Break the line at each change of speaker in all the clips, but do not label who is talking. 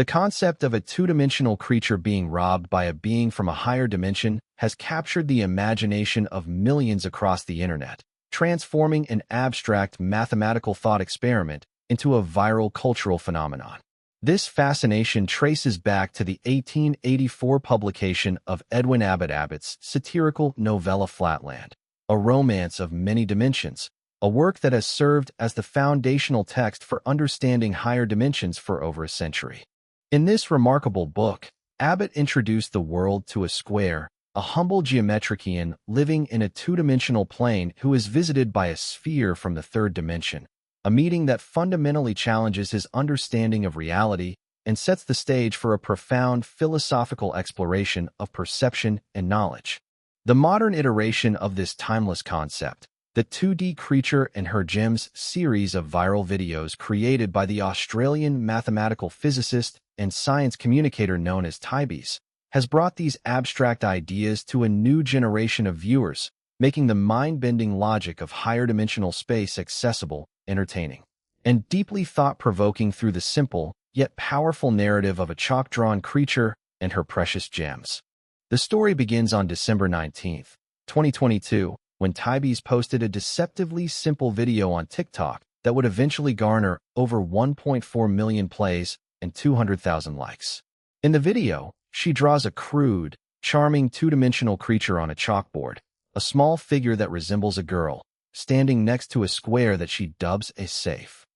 The concept of a two-dimensional creature being robbed by a being from a higher dimension has captured the imagination of millions across the internet, transforming an abstract mathematical thought experiment into a viral cultural phenomenon. This fascination traces back to the 1884 publication of Edwin Abbott Abbott's satirical novella Flatland, a romance of many dimensions, a work that has served as the foundational text for understanding higher dimensions for over a century. In this remarkable book, Abbott introduced the world to a square, a humble geometrician living in a two-dimensional plane who is visited by a sphere from the third dimension, a meeting that fundamentally challenges his understanding of reality and sets the stage for a profound philosophical exploration of perception and knowledge. The modern iteration of this timeless concept, the 2D Creature and Her Gems series of viral videos created by the Australian mathematical physicist and science communicator known as Tibees, has brought these abstract ideas to a new generation of viewers, making the mind-bending logic of higher dimensional space accessible, entertaining, and deeply thought-provoking through the simple yet powerful narrative of a chalk-drawn creature and her precious gems. The story begins on December 19, 2022, when Tibees posted a deceptively simple video on TikTok that would eventually garner over 1.4 million plays and 200,000 likes. In the video, she draws a crude, charming two-dimensional creature on a chalkboard, a small figure that resembles a girl, standing next to a square that she dubs a safe.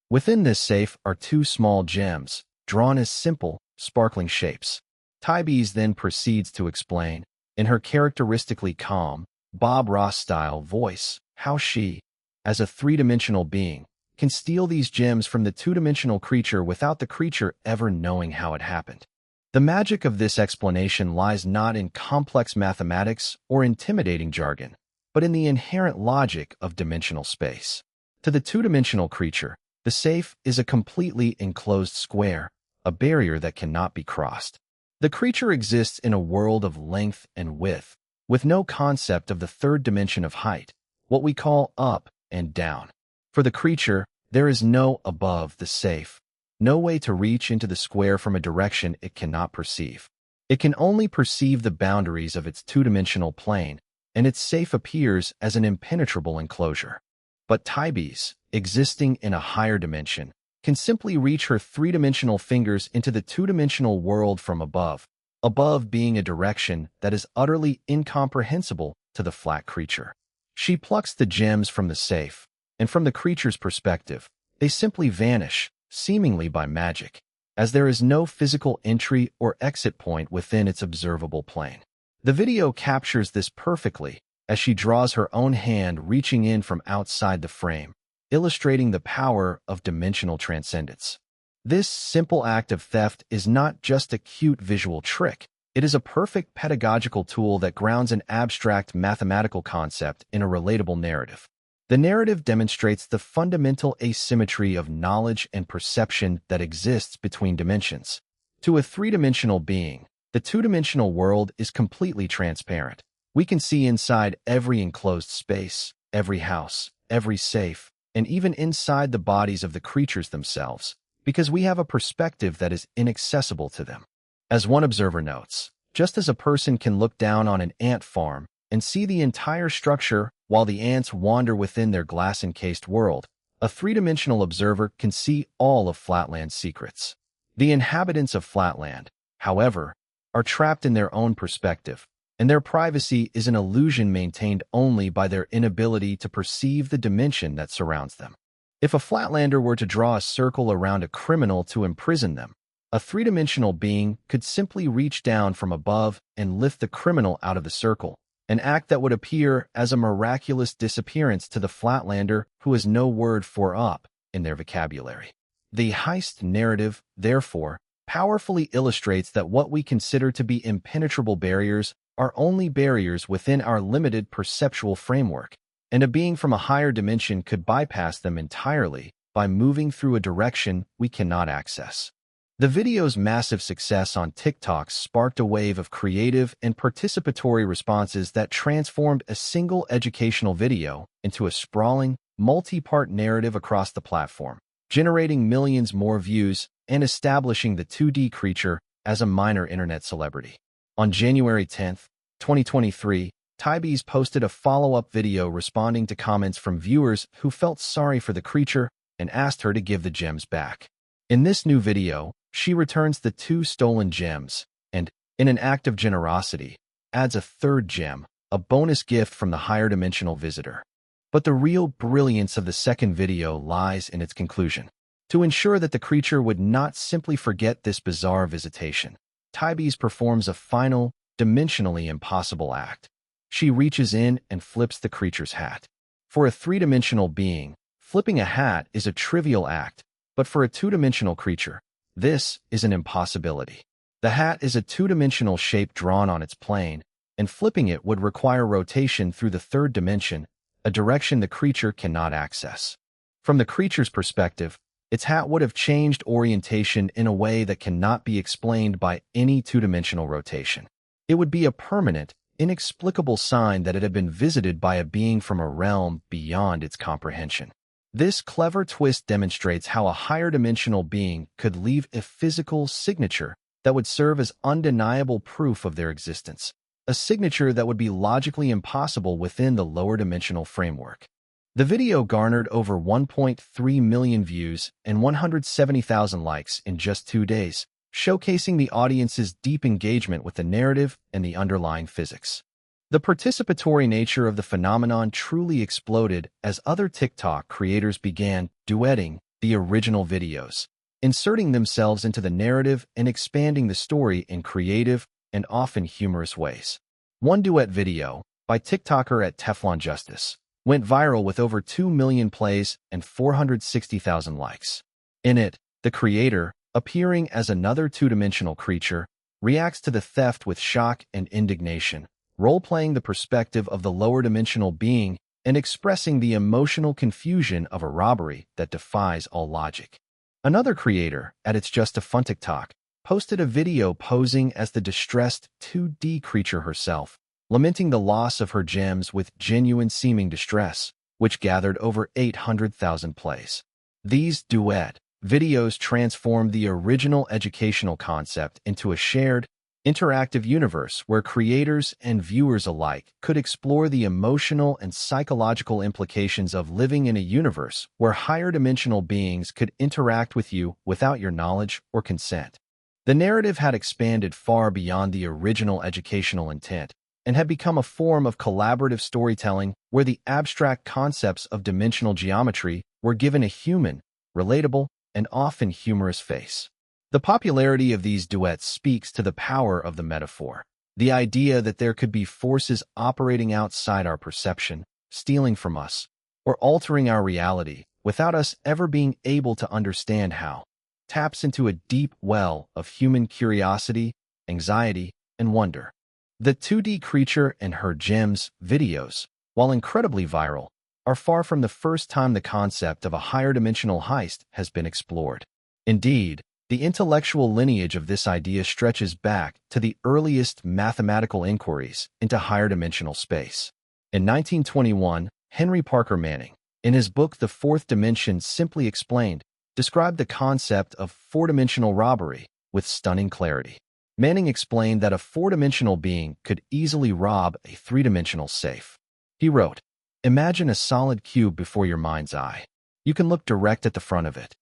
Within this safe are two small gems, drawn as simple, sparkling shapes. Tibees then proceeds to explain, in her characteristically calm, Bob Ross-style voice, how she, as a three-dimensional being, can steal these gems from the two-dimensional creature without the creature ever knowing how it happened. The magic of this explanation lies not in complex mathematics or intimidating jargon, but in the inherent logic of dimensional space. To the two-dimensional creature, the safe is a completely enclosed square, a barrier that cannot be crossed. The creature exists in a world of length and width, with no concept of the third dimension of height, what we call up and down. For the creature, there is no above the safe, no way to reach into the square from a direction it cannot perceive. It can only perceive the boundaries of its two-dimensional plane, and its safe appears as an impenetrable enclosure. But Tibees, existing in a higher dimension, can simply reach her three-dimensional fingers into the two-dimensional world from above being a direction that is utterly incomprehensible to the flat creature. She plucks the gems from the safe, and from the creature's perspective, they simply vanish, seemingly by magic, as there is no physical entry or exit point within its observable plane. The video captures this perfectly, as she draws her own hand reaching in from outside the frame, illustrating the power of dimensional transcendence. This simple act of theft is not just a cute visual trick. It is a perfect pedagogical tool that grounds an abstract mathematical concept in a relatable narrative. The narrative demonstrates the fundamental asymmetry of knowledge and perception that exists between dimensions. To a three-dimensional being, the two-dimensional world is completely transparent. We can see inside every enclosed space, every house, every safe, and even inside the bodies of the creatures themselves, because we have a perspective that is inaccessible to them. As one observer notes, just as a person can look down on an ant farm and see the entire structure while the ants wander within their glass-encased world, a three-dimensional observer can see all of Flatland's secrets. The inhabitants of Flatland, however, are trapped in their own perspective, and their privacy is an illusion maintained only by their inability to perceive the dimension that surrounds them. If a Flatlander were to draw a circle around a criminal to imprison them, a three-dimensional being could simply reach down from above and lift the criminal out of the circle, an act that would appear as a miraculous disappearance to the Flatlander who has no word for up in their vocabulary. The heist narrative, therefore, powerfully illustrates that what we consider to be impenetrable barriers are only barriers within our limited perceptual framework, and a being from a higher dimension could bypass them entirely by moving through a direction we cannot access. The video's massive success on TikTok sparked a wave of creative and participatory responses that transformed a single educational video into a sprawling, multi-part narrative across the platform, generating millions more views and establishing the 2D creature as a minor internet celebrity. On January 10, 2023, Tibees posted a follow-up video responding to comments from viewers who felt sorry for the creature and asked her to give the gems back. In this new video, she returns the 2 stolen gems and, in an act of generosity, adds a 3rd gem, a bonus gift from the higher dimensional visitor. But the real brilliance of the second video lies in its conclusion. To ensure that the creature would not simply forget this bizarre visitation, Tibees performs a final, dimensionally impossible act. She reaches in and flips the creature's hat. For a 3-dimensional being, flipping a hat is a trivial act, but for a 2-dimensional creature, this is an impossibility. The hat is a 2-dimensional shape drawn on its plane, and flipping it would require rotation through the 3rd dimension, a direction the creature cannot access. From the creature's perspective, its hat would have changed orientation in a way that cannot be explained by any 2-dimensional rotation. It would be a permanent, inexplicable sign that it had been visited by a being from a realm beyond its comprehension. This clever twist demonstrates how a higher dimensional being could leave a physical signature that would serve as undeniable proof of their existence, a signature that would be logically impossible within the lower dimensional framework. The video garnered over 1.3 million views and 170,000 likes in just 2 days, showcasing the audience's deep engagement with the narrative and the underlying physics. The participatory nature of the phenomenon truly exploded as other TikTok creators began duetting the original videos, inserting themselves into the narrative and expanding the story in creative and often humorous ways. One duet video, by TikToker at Teflon Justice, went viral with over 2 million plays and 460,000 likes. In it, the creator, appearing as another 2-dimensional creature, reacts to the theft with shock and indignation, role-playing the perspective of the lower dimensional being and expressing the emotional confusion of a robbery that defies all logic. Another creator, at It's Just a Fun TikTok, posted a video posing as the distressed 2D creature herself, lamenting the loss of her gems with genuine-seeming distress, which gathered over 800,000 plays. These duet videos transformed the original educational concept into a shared, interactive universe where creators and viewers alike could explore the emotional and psychological implications of living in a universe where higher dimensional beings could interact with you without your knowledge or consent. The narrative had expanded far beyond the original educational intent and had become a form of collaborative storytelling where the abstract concepts of dimensional geometry were given a human, relatable, and often humorous face. The popularity of these duets speaks to the power of the metaphor, the idea that there could be forces operating outside our perception, stealing from us, or altering our reality without us ever being able to understand how, taps into a deep well of human curiosity, anxiety, and wonder. The 2D creature and her gems videos, while incredibly viral, are far from the first time the concept of a higher dimensional heist has been explored. Indeed, the intellectual lineage of this idea stretches back to the earliest mathematical inquiries into higher dimensional space. In 1921, Henry Parker Manning, in his book The Fourth Dimension Simply Explained, described the concept of 4-dimensional robbery with stunning clarity. Manning explained that a 4-dimensional being could easily rob a 3-dimensional safe. He wrote, "Imagine a solid cube before your mind's eye. You can look direct at the front of it.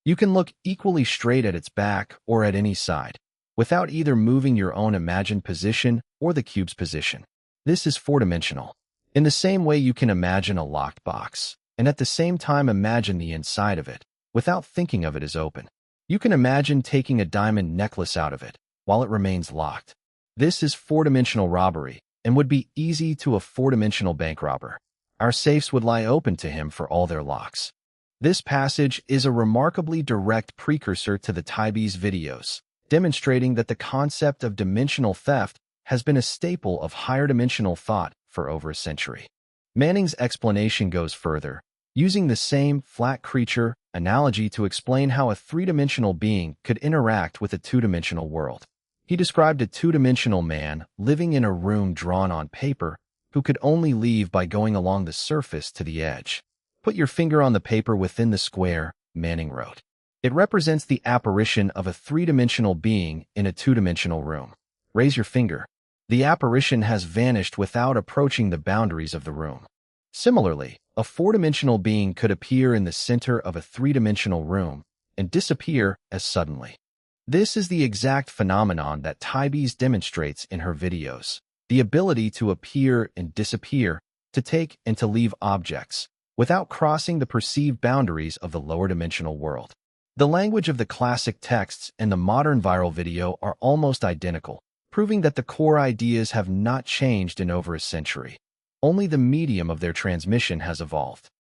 You can look equally straight at its back or at any side, without either moving your own imagined position or the cube's position. This is 4-dimensional. In the same way you can imagine a locked box, and at the same time imagine the inside of it, without thinking of it as open. You can imagine taking a diamond necklace out of it, while it remains locked. This is 4-dimensional robbery, and would be easy to a 4-dimensional bank robber. Our safes would lie open to him for all their locks." This passage is a remarkably direct precursor to the Tibees videos, demonstrating that the concept of dimensional theft has been a staple of higher dimensional thought for over a century. Manning's explanation goes further, using the same flat creature analogy to explain how a 3-dimensional being could interact with a 2-dimensional world. He described a 2-dimensional man living in a room drawn on paper who could only leave by going along the surface to the edge. "Put your finger on the paper within the square," Manning wrote. It represents the apparition of a three-dimensional being in a two-dimensional room. Raise your finger. The apparition has vanished without approaching the boundaries of the room. Similarly, a four-dimensional being could appear in the center of a three-dimensional room and disappear as suddenly. This is the exact phenomenon that Tibees demonstrates in her videos. The ability to appear and disappear, to take and to leave objects, without crossing the perceived boundaries of the lower dimensional world. The language of the classic texts and the modern viral video are almost identical, proving that the core ideas have not changed in over a century. Only the medium of their transmission has evolved.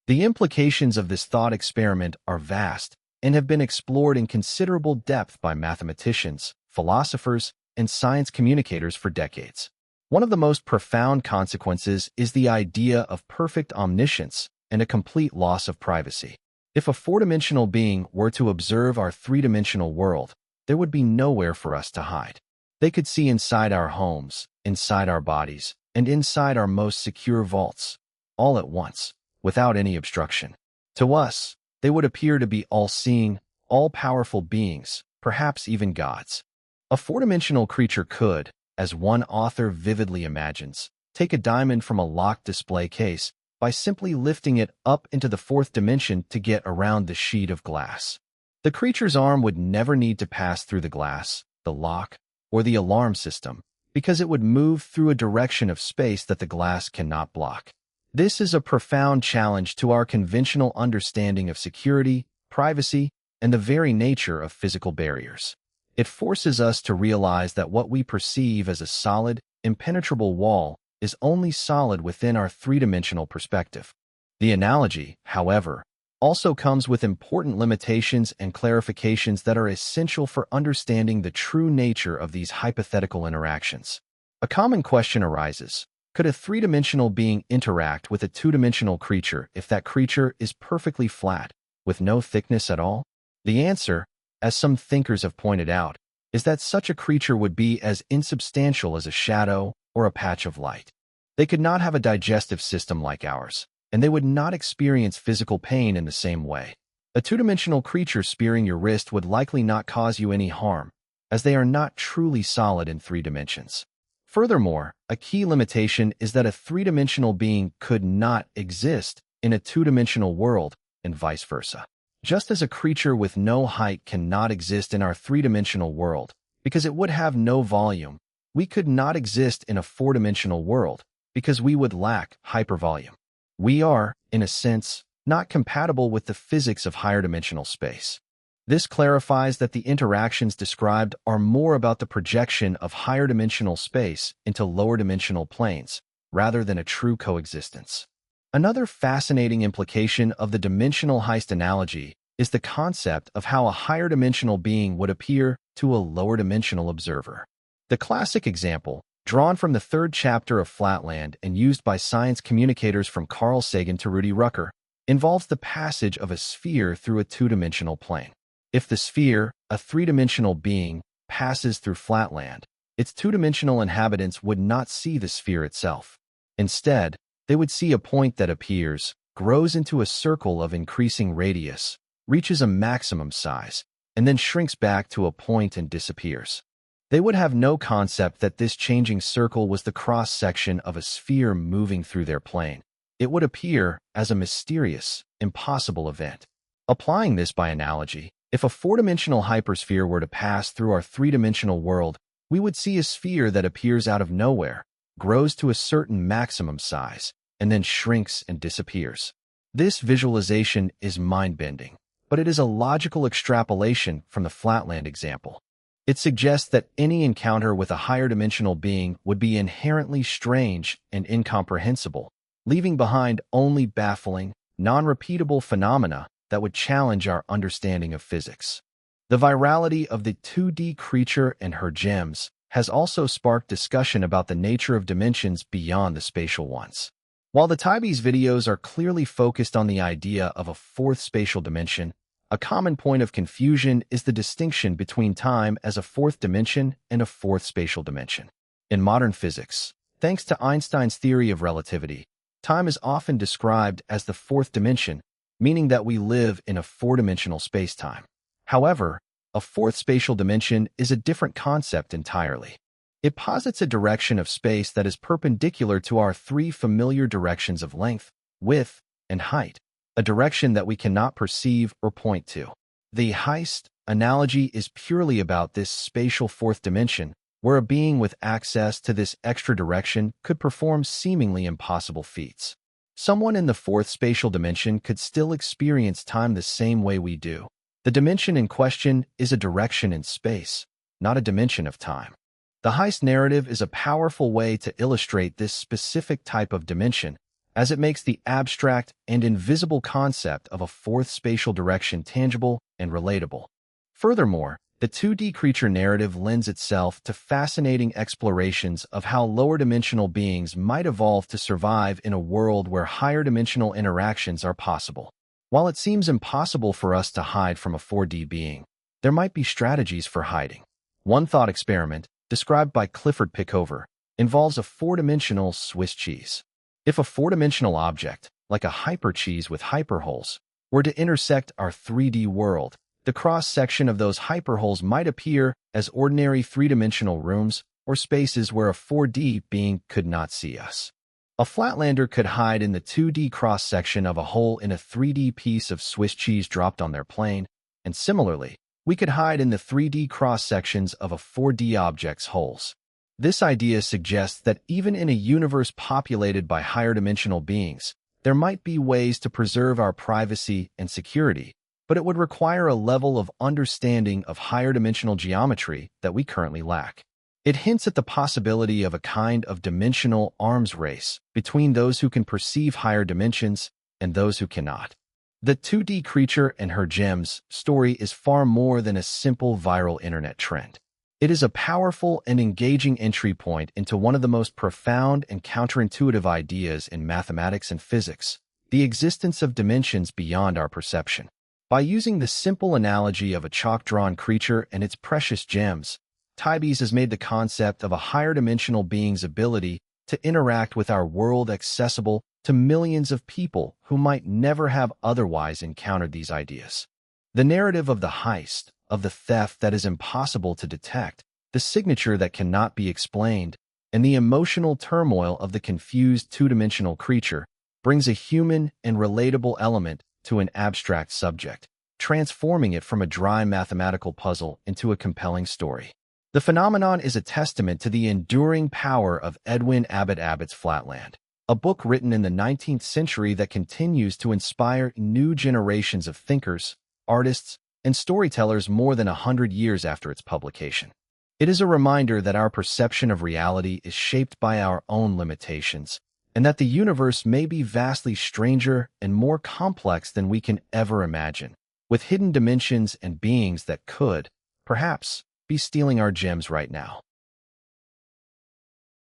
The implications of this thought experiment are vast and have been explored in considerable depth by mathematicians, philosophers, and science communicators for decades. One of the most profound consequences is the idea of perfect omniscience and a complete loss of privacy. If a four-dimensional being were to observe our three-dimensional world, there would be nowhere for us to hide. They could see inside our homes, inside our bodies, and inside our most secure vaults, all at once, without any obstruction. To us, they would appear to be all-seeing, all-powerful beings, perhaps even gods. A four-dimensional creature could, as one author vividly imagines, take a diamond from a locked display case by simply lifting it up into the fourth dimension to get around the sheet of glass. The creature's arm would never need to pass through the glass, the lock, or the alarm system, because it would move through a direction of space that the glass cannot block. This is a profound challenge to our conventional understanding of security, privacy, and the very nature of physical barriers. It forces us to realize that what we perceive as a solid, impenetrable wall is only solid within our three-dimensional perspective. The analogy, however, also comes with important limitations and clarifications that are essential for understanding the true nature of these hypothetical interactions. A common question arises: could a three-dimensional being interact with a two-dimensional creature if that creature is perfectly flat, with no thickness at all? The answer, as some thinkers have pointed out, is that such a creature would be as insubstantial as a shadow or a patch of light. They could not have a digestive system like ours, and they would not experience physical pain in the same way. A two-dimensional creature spearing your wrist would likely not cause you any harm, as they are not truly solid in three dimensions. Furthermore, a key limitation is that a three-dimensional being could not exist in a two-dimensional world, and vice versa. Just as a creature with no height cannot exist in our three-dimensional world because it would have no volume, we could not exist in a four-dimensional world because we would lack hypervolume. We are, in a sense, not compatible with the physics of higher dimensional space. This clarifies that the interactions described are more about the projection of higher dimensional space into lower dimensional planes, rather than a true coexistence. Another fascinating implication of the dimensional heist analogy is the concept of how a higher dimensional being would appear to a lower dimensional observer. The classic example, drawn from the third chapter of Flatland and used by science communicators from Carl Sagan to Rudy Rucker, involves the passage of a sphere through a two-dimensional plane. If the sphere, a three-dimensional being, passes through Flatland, its two-dimensional inhabitants would not see the sphere itself. Instead, they would see a point that appears, grows into a circle of increasing radius, reaches a maximum size, and then shrinks back to a point and disappears. They would have no concept that this changing circle was the cross-section of a sphere moving through their plane. It would appear as a mysterious, impossible event. Applying this by analogy, if a four-dimensional hypersphere were to pass through our three-dimensional world, we would see a sphere that appears out of nowhere, grows to a certain maximum size, and then shrinks and disappears. This visualization is mind-bending, but it is a logical extrapolation from the Flatland example. It suggests that any encounter with a higher dimensional being would be inherently strange and incomprehensible, leaving behind only baffling, non-repeatable phenomena that would challenge our understanding of physics. The virality of the 2D creature and her gems has also sparked discussion about the nature of dimensions beyond the spatial ones. While the Tibees videos are clearly focused on the idea of a fourth spatial dimension, a common point of confusion is the distinction between time as a fourth dimension and a fourth spatial dimension. In modern physics, thanks to Einstein's theory of relativity, time is often described as the fourth dimension, meaning that we live in a four-dimensional spacetime. However, a fourth spatial dimension is a different concept entirely. It posits a direction of space that is perpendicular to our three familiar directions of length, width, and height, a direction that we cannot perceive or point to. The heist analogy is purely about this spatial fourth dimension, where a being with access to this extra direction could perform seemingly impossible feats. Someone in the fourth spatial dimension could still experience time the same way we do. The dimension in question is a direction in space, not a dimension of time. The heist narrative is a powerful way to illustrate this specific type of dimension, as it makes the abstract and invisible concept of a fourth spatial direction tangible and relatable. Furthermore, the 2D creature narrative lends itself to fascinating explorations of how lower-dimensional beings might evolve to survive in a world where higher-dimensional interactions are possible. While it seems impossible for us to hide from a 4D being, there might be strategies for hiding. One thought experiment, described by Clifford Pickover, involves a four-dimensional Swiss cheese. If a four-dimensional object, like a hypercheese with hyperholes, were to intersect our 3D world, the cross-section of those hyperholes might appear as ordinary three-dimensional rooms or spaces where a 4D being could not see us. A Flatlander could hide in the 2D cross-section of a hole in a 3D piece of Swiss cheese dropped on their plane, and similarly, we could hide in the 3D cross-sections of a 4D object's holes. This idea suggests that even in a universe populated by higher-dimensional beings, there might be ways to preserve our privacy and security, but it would require a level of understanding of higher-dimensional geometry that we currently lack. It hints at the possibility of a kind of dimensional arms race between those who can perceive higher dimensions and those who cannot. The 2D Creature and Her Gems story is far more than a simple viral internet trend. It is a powerful and engaging entry point into one of the most profound and counterintuitive ideas in mathematics and physics, the existence of dimensions beyond our perception. By using the simple analogy of a chalk-drawn creature and its precious gems, Tibees has made the concept of a higher-dimensional being's ability to interact with our world accessible to millions of people who might never have otherwise encountered these ideas. The narrative of the heist, of the theft that is impossible to detect, the signature that cannot be explained, and the emotional turmoil of the confused two-dimensional creature brings a human and relatable element to an abstract subject, transforming it from a dry mathematical puzzle into a compelling story. The phenomenon is a testament to the enduring power of Edwin Abbott Abbott's Flatland, a book written in the 19th century that continues to inspire new generations of thinkers, artists, and storytellers more than 100 years after its publication. It is a reminder that our perception of reality is shaped by our own limitations, and that the universe may be vastly stranger and more complex than we can ever imagine, with hidden dimensions and beings that could, perhaps, be stealing our gems right now.